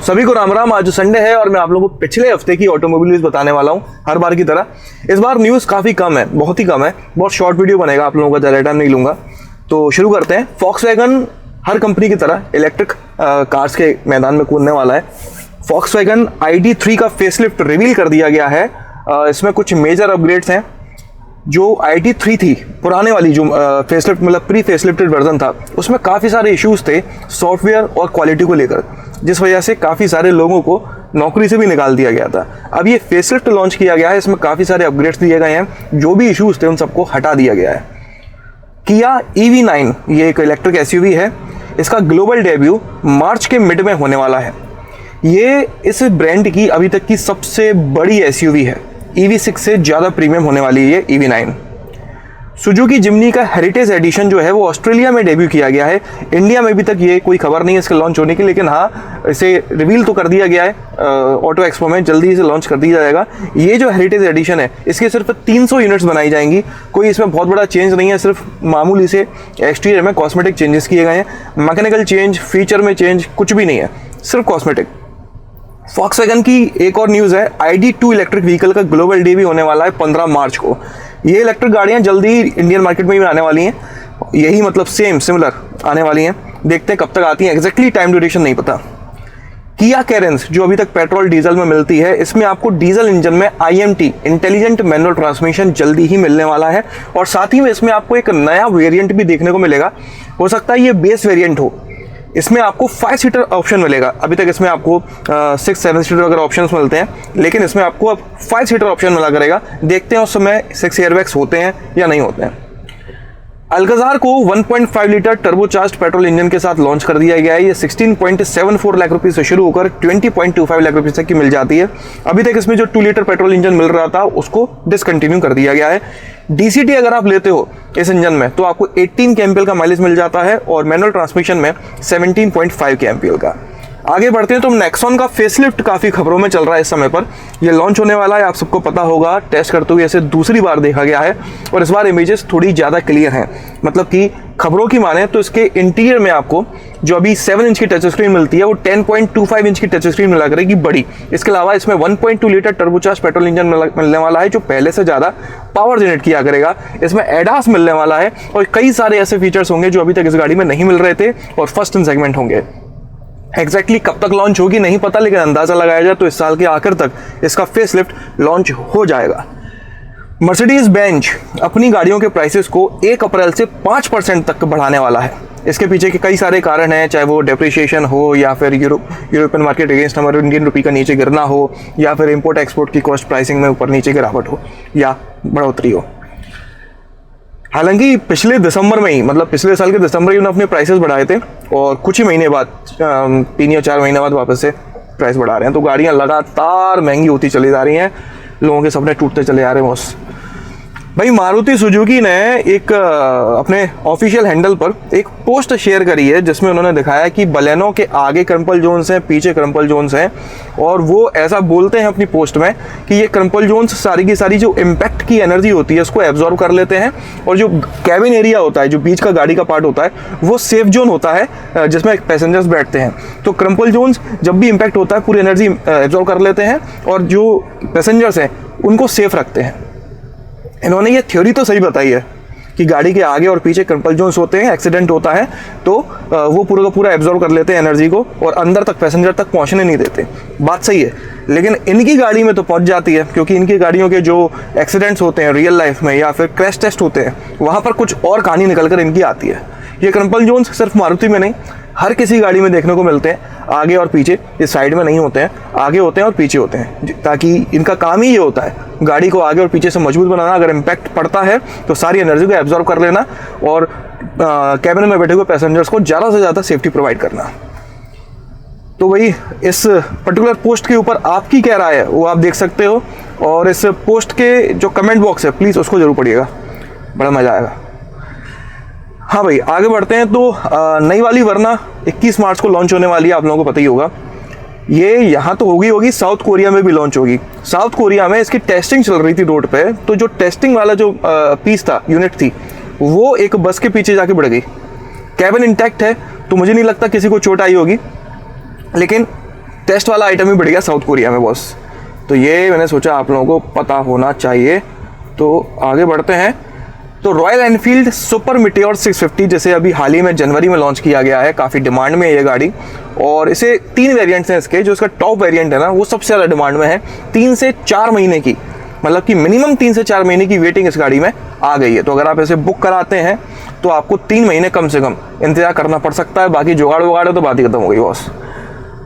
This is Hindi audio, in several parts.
सभी को राम राम। आज संडे है और मैं आप लोगों को पिछले हफ्ते की ऑटोमोबाइल न्यूज़ बताने वाला हूं, हर बार की तरह। इस बार न्यूज़ काफ़ी कम है, बहुत ही कम है, बहुत शॉर्ट वीडियो बनेगा, आप लोगों का ज़्यादा टाइम नहीं लूँगा। तो शुरू करते हैं। फॉक्सवैगन हर कंपनी की तरह इलेक्ट्रिक कार्स के मैदान में कूदने वाला है। फॉक्सवैगन ID3 का फेसलिफ्ट रिवील कर दिया गया है। इसमें कुछ मेजर अपग्रेड्स हैं। जो ID3 थी पुराने वाली, जो फेसलिफ्ट मतलब प्री फेसलिफ्टेड वर्जन था, उसमें काफ़ी सारे इश्यूज थे सॉफ्टवेयर और क्वालिटी को लेकर, जिस वजह से काफ़ी सारे लोगों को नौकरी से भी निकाल दिया गया था। अब ये फेसलिफ्ट लॉन्च किया गया है, इसमें काफ़ी सारे अपग्रेड्स दिए गए हैं, जो भी इश्यूज थे उन सबको हटा दिया गया है। किया EV9 ये एक इलेक्ट्रिक SUV है। इसका ग्लोबल डेब्यू मार्च के मिड में होने वाला है। ये इस ब्रांड की अभी तक की सबसे बड़ी SUV है। EV6 से ज़्यादा प्रीमियम होने वाली है ये EV9। सुजुकी जिमनी का हेरिटेज एडिशन जो है वो ऑस्ट्रेलिया में डेब्यू किया गया है। इंडिया में अभी तक ये कोई खबर नहीं है इसके लॉन्च होने की, लेकिन हाँ, इसे रिवील तो कर दिया गया है ऑटो एक्सपो में, जल्दी इसे लॉन्च कर दिया जाएगा। ये जो हेरिटेज एडिशन है, इसके सिर्फ 300 यूनिट्स बनाई जाएंगी। कोई इसमें बहुत बड़ा चेंज नहीं है, सिर्फ मामूली से एक्सटीरियर में कॉस्मेटिक चेंजेस किए गए हैं। मैकेनिकल चेंज, फीचर में चेंज कुछ भी नहीं है, सिर्फ कॉस्मेटिक। फॉक्सवैगन की एक और न्यूज़ है, ID2 इलेक्ट्रिक व्हीकल का ग्लोबल डेब्यू होने वाला है 15 मार्च को। ये इलेक्ट्रिक गाड़ियाँ जल्दी ही इंडियन मार्केट में भी आने वाली हैं, यही मतलब सिमिलर आने वाली हैं। देखते हैं कब तक आती हैं, एग्जैक्टली टाइम ड्यूरेशन नहीं पता। किया कैरेंस जो अभी तक पेट्रोल डीजल में मिलती है, इसमें आपको डीजल इंजन में IMT इंटेलिजेंट मैनुअल ट्रांसमिशन जल्दी ही मिलने वाला है। और साथ ही में इसमें आपको एक नया वेरिएंट भी देखने को मिलेगा। हो सकता है ये बेस वेरिएंट हो। इसमें आपको 5 सीटर ऑप्शन मिलेगा। अभी तक इसमें आपको 6-7 सीटर वगैरह ऑप्शंस मिलते हैं, लेकिन इसमें आपको अब 5 सीटर ऑप्शन मिला करेगा। देखते हैं उस समय 6 एयरबैग्स होते हैं या नहीं होते हैं। अल्काज़ार को 1.5 लीटर टर्बोचार्ज्ड पेट्रोल इंजन के साथ लॉन्च कर दिया गया है। ये 16.74 लाख रुपये से शुरू होकर 20.25 लाख रुपये तक की मिल जाती है। अभी तक इसमें जो 2 लीटर पेट्रोल इंजन मिल रहा था उसको डिसकंटिन्यू कर दिया गया है। DCT अगर आप लेते हो इस इंजन में तो आपको 18 kmpl का माइलेज मिल जाता है और मैनुअल ट्रांसमिशन में 17.5 kmpl का। आगे बढ़ते हैं तो नेक्सॉन का फेसलिफ्ट काफ़ी खबरों में चल रहा है इस समय पर। ये लॉन्च होने वाला है, आप सबको पता होगा। टेस्ट करते हुए इसे दूसरी बार देखा गया है और इस बार इमेजेस थोड़ी ज़्यादा क्लियर हैं। मतलब कि खबरों की माने तो इसके इंटीरियर में आपको जो अभी 7 इंच की टच स्क्रीन मिलती है वो 10.25 इंच की टच स्क्रीन मिला करेगी बड़ी। इसके अलावा इसमें 1.2 लीटर टर्बोचार्ज पेट्रोल इंजन मिलने वाला है, जो पहले से ज़्यादा पावर जनरेट किया करेगा। इसमें ADAS मिलने वाला है और कई सारे ऐसे फीचर्स होंगे जो अभी तक इस गाड़ी में नहीं मिल रहे थे और फर्स्ट इन सेगमेंट होंगे। एग्जैक्टली कब तक लॉन्च होगी नहीं पता, लेकिन अंदाज़ा लगाया जाए तो इस साल के आखिर तक इसका फेसलिफ्ट लॉन्च हो जाएगा। मर्सिडीज बेंज अपनी गाड़ियों के प्राइसेस को 1 अप्रैल से 5% तक बढ़ाने वाला है। इसके पीछे के कई सारे कारण हैं, चाहे वो डेप्रिसिएशन हो या फिर यूरोपियन मार्केट अगेंस्ट हमारे इंडियन रुपये का नीचे गिरना हो, या फिर इम्पोर्ट एक्सपोर्ट की कॉस्ट प्राइसिंग में ऊपर नीचे गिरावट हो या बढ़ोतरी हो। हालांकि पिछले दिसंबर में ही, मतलब पिछले साल के दिसंबर ही उन्होंने अपने प्राइसेस बढ़ाए थे और कुछ ही महीने बाद 3 या 4 महीने बाद वापस से प्राइस बढ़ा रहे हैं। तो गाड़ियां लगातार महंगी होती चली जा रही हैं, लोगों के सपने टूटते चले जा रहे हैं बॉस। भाई मारुति सुजुकी ने एक अपने ऑफिशियल हैंडल पर एक पोस्ट शेयर करी है, जिसमें उन्होंने दिखाया कि बलेनो के आगे क्रम्पल जोन्स हैं, पीछे क्रम्पल जोन्स हैं। और वो ऐसा बोलते हैं अपनी पोस्ट में कि ये क्रम्पल जोन्स सारी की सारी जो इम्पैक्ट की एनर्जी होती है उसको एब्जॉर्ब कर लेते हैं, और जो कैबिन एरिया होता है, जो बीच का गाड़ी का पार्ट होता है, वो सेफ जोन होता है जिसमें पैसेंजर्स बैठते हैं। तो क्रम्पल जोन्स जब भी इम्पैक्ट होता है पूरी एनर्जी एब्जॉर्ब कर लेते हैं और जो पैसेंजर्स हैं उनको सेफ रखते हैं। इन्होंने ये थ्योरी तो सही बताई है कि गाड़ी के आगे और पीछे क्रम्पल जोन्स होते हैं, एक्सीडेंट होता है तो वो पूरा का पूरा एब्जॉर्ब कर लेते हैं एनर्जी को और अंदर तक पैसेंजर तक पहुंचने नहीं देते। बात सही है, लेकिन इनकी गाड़ी में तो पहुंच जाती है, क्योंकि इनकी गाड़ियों के जो एक्सीडेंट्स होते हैं रियल लाइफ में या फिर क्रैश टेस्ट होते हैं, वहाँ पर कुछ और कहानी निकल कर इनकी आती है। ये क्रम्पल जोन्स सिर्फ मारुति में नहीं, हर किसी गाड़ी में देखने को मिलते हैं, आगे और पीछे। ये साइड में नहीं होते हैं, आगे होते हैं और पीछे होते हैं, ताकि इनका काम ही ये होता है गाड़ी को आगे और पीछे से मजबूत बनाना। अगर इम्पैक्ट पड़ता है तो सारी एनर्जी को एब्जॉर्ब कर लेना और कैबिन में बैठे हुए पैसेंजर्स को ज़्यादा से ज़्यादा सेफ्टी प्रोवाइड करना। तो वही इस पर्टिकुलर पोस्ट के ऊपर आपकी क्या राय है वो आप देख सकते हो, और इस पोस्ट के जो कमेंट बॉक्स है प्लीज़ उसको ज़रूर पढ़िएगा, बड़ा मज़ा आएगा। हाँ भाई आगे बढ़ते हैं। तो नई वाली वरना 21 मार्च को लॉन्च होने वाली है, आप लोगों को पता ही होगा। ये यहाँ तो होगी, साउथ कोरिया में भी लॉन्च होगी। साउथ कोरिया में इसकी टेस्टिंग चल रही थी रोड पे, तो जो टेस्टिंग वाला जो पीस था, यूनिट थी, वो एक बस के पीछे जाके बढ़ गई। कैबिन इंटैक्ट है तो मुझे नहीं लगता किसी को चोट आई होगी, लेकिन टेस्ट वाला आइटम ही बढ़ गया साउथ कोरिया में बॉस। तो ये मैंने सोचा आप लोगों को पता होना चाहिए। तो आगे बढ़ते हैं। तो रॉयल एनफील्ड सुपर मिटियोर 650 जैसे अभी हाल ही में जनवरी में लॉन्च किया गया है, काफ़ी डिमांड में है ये गाड़ी। और इसे 3 वेरिएंट्स हैं इसके। जो इसका टॉप वेरिएंट है ना वो सबसे ज़्यादा डिमांड में है। 3 से 4 महीने की, मतलब कि मिनिमम 3 से 4 महीने की वेटिंग इस गाड़ी में आ गई है। तो अगर आप इसे बुक कराते हैं तो आपको 3 महीने कम से कम इंतजार करना पड़ सकता है। बाकी जुगाड़ वुगाड़ तो बात ही खत्म हो गई बॉस।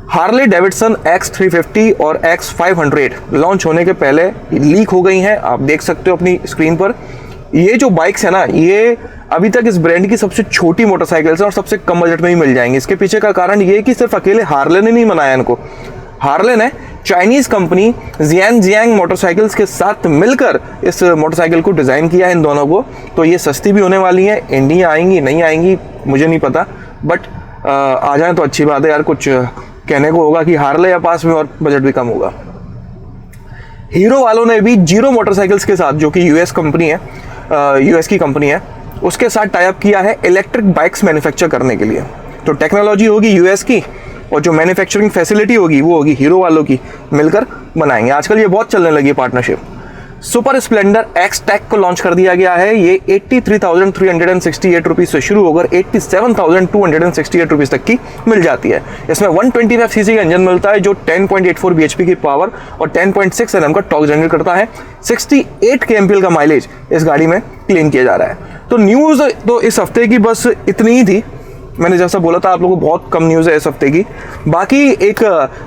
हार्ले डेविडसन X350 और X500 लॉन्च होने के पहले लीक हो गई हैं, आप देख सकते हो अपनी स्क्रीन पर। ये जो बाइक्स है ना, ये अभी तक इस ब्रांड की सबसे छोटी मोटरसाइकिल्स हैं और सबसे कम बजट में ही मिल जाएंगी। इसके पीछे का कारण ये है कि सिर्फ अकेले हार्ले ने नहीं बनाया इनको। हार्ले ने चाइनीज़ कंपनी जियांग मोटरसाइकिल्स के साथ मिलकर इस मोटरसाइकिल को डिज़ाइन किया है इन दोनों को। तो ये सस्ती भी होने वाली हैं। इंडिया आएंगी नहीं आएंगी मुझे नहीं पता, बट आ जाए तो अच्छी बात है यार। कुछ कहने को होगा कि हार्ले या पास में और बजट भी कम होगा। हीरो वालों ने भी जीरो मोटरसाइकिल्स के साथ, जो कि यूएस कंपनी है, यूएस की कंपनी है, उसके साथ टाई अप किया है इलेक्ट्रिक बाइक्स मैन्युफैक्चर करने के लिए। तो टेक्नोलॉजी होगी यूएस की और जो मैन्युफैक्चरिंग फैसिलिटी होगी वो होगी हीरो वालों की, मिलकर बनाएंगे। आजकल ये बहुत चलने लगी है partnership. Super splendor Xtec को लॉन्च कर दिया गया है। ये 83,368 रुपीज़ से शुरू होकर 87,268 रुपीज़ तक की मिल जाती है। इसमें 125 सीसी का इंजन मिलता है जो 10.84 bhp की पावर और 10.6 Nm का टॉर्क जनरेट करता है। 68 kmpl का माइलेज इस गाड़ी में क्लेम किया जा रहा है। तो न्यूज़ तो इस हफ्ते की बस इतनी ही थी। मैंने जैसा बोला था आप लोगों को बहुत कम न्यूज़ है इस हफ्ते की। बाकी एक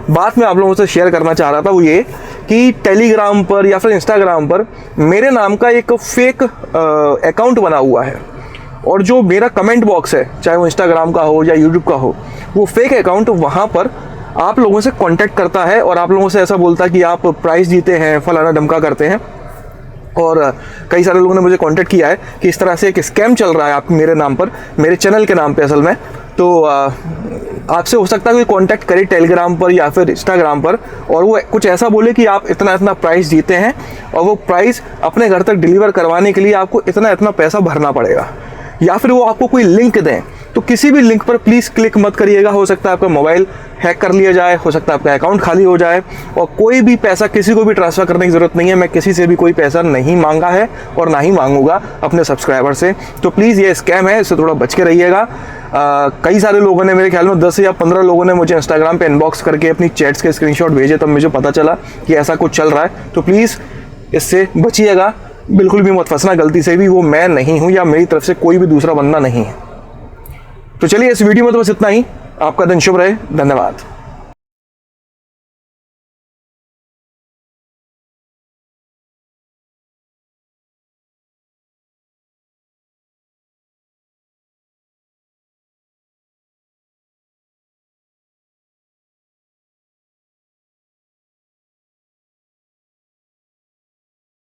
बात मैं आप लोगों से शेयर करना चाह रहा था, वो ये कि टेलीग्राम पर या फिर इंस्टाग्राम पर मेरे नाम का एक फेक अकाउंट बना हुआ है। और जो मेरा कमेंट बॉक्स है, चाहे वो इंस्टाग्राम का हो या यूट्यूब का हो, वो फेक अकाउंट वहाँ पर आप लोगों से कॉन्टैक्ट करता है और आप लोगों से ऐसा बोलता है कि आप प्राइज़ जीते हैं, फलाना ढमका करते हैं। और कई सारे लोगों ने मुझे कांटेक्ट किया है कि इस तरह से एक स्कैम चल रहा है आप मेरे नाम पर, मेरे चैनल के नाम पे असल में। तो आपसे हो सकता है कोई कांटेक्ट करे टेलीग्राम पर या फिर इंस्टाग्राम पर और वो कुछ ऐसा बोले कि आप इतना इतना प्राइस जीते हैं और वो प्राइस अपने घर तक डिलीवर करवाने के लिए आपको इतना इतना पैसा भरना पड़ेगा, या फिर वो आपको कोई लिंक दें। तो किसी भी लिंक पर प्लीज़ क्लिक मत करिएगा। हो सकता है आपका मोबाइल हैक कर लिया जाए, हो सकता है आपका अकाउंट खाली हो जाए। और कोई भी पैसा किसी को भी ट्रांसफ़र करने की ज़रूरत नहीं है। मैं किसी से भी कोई पैसा नहीं मांगा है और ना ही मांगूंगा अपने सब्सक्राइबर से। तो प्लीज़ ये स्कैम है, इससे थोड़ा बच के रहिएगा। कई सारे लोगों ने, मेरे ख्याल में 10 या 15 लोगों ने मुझे इंस्टाग्राम पे इनबॉक्स करके अपनी चैट्स के स्क्रीनशॉट भेजे, तब मुझे पता चला कि ऐसा कुछ चल रहा है। तो प्लीज़ इससे बचिएगा, बिल्कुल भी मत फंसना गलती से भी। वो मैं नहीं हूँ या मेरी तरफ से कोई भी दूसरा बंदा नहीं है। तो चलिए इस वीडियो में तो बस इतना ही। आपका दिन शुभ रहे। धन्यवाद।